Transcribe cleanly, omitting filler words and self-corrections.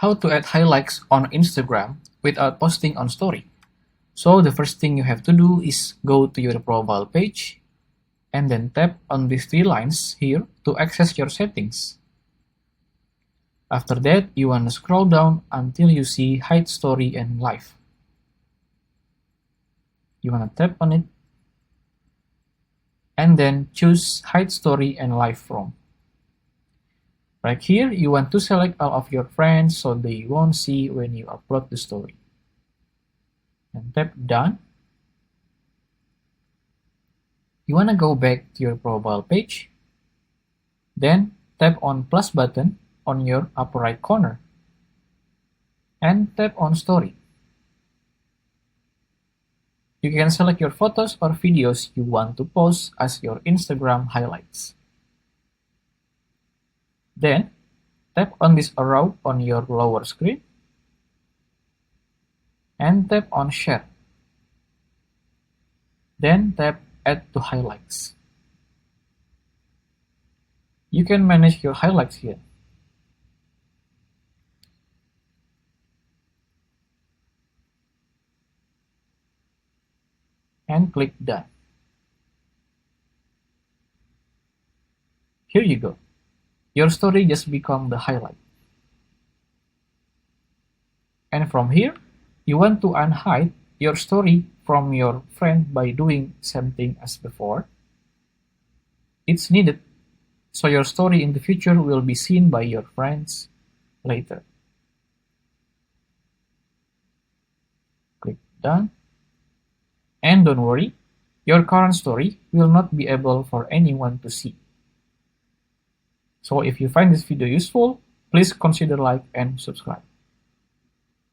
How to add highlights on Instagram without posting on story. So the first thing you have to do is go to your profile page and then tap on these three lines here to access your settings. After that, you want to scroll down until you see hide story and live. You want to tap on it and then choose hide story and live from. Right here, you want to select all of your friends so they won't see when you upload the story. And tap done. You want to go back to your profile page. Then tap on plus button on your upper right corner. And tap on story. You can select your photos or videos you want to post as your Instagram highlights. Then, tap on this arrow on your lower screen and tap on Share. Then tap Add to Highlights. You can manage your highlights here. And click Done. Here you go. Your story just become the highlight. And from here, you want to unhide your story from your friend by doing same thing as before. It's needed, so your story in the future will be seen by your friends later. Click Done. And don't worry, your current story will not be able for anyone to see. So if you find this video useful, please consider like and subscribe.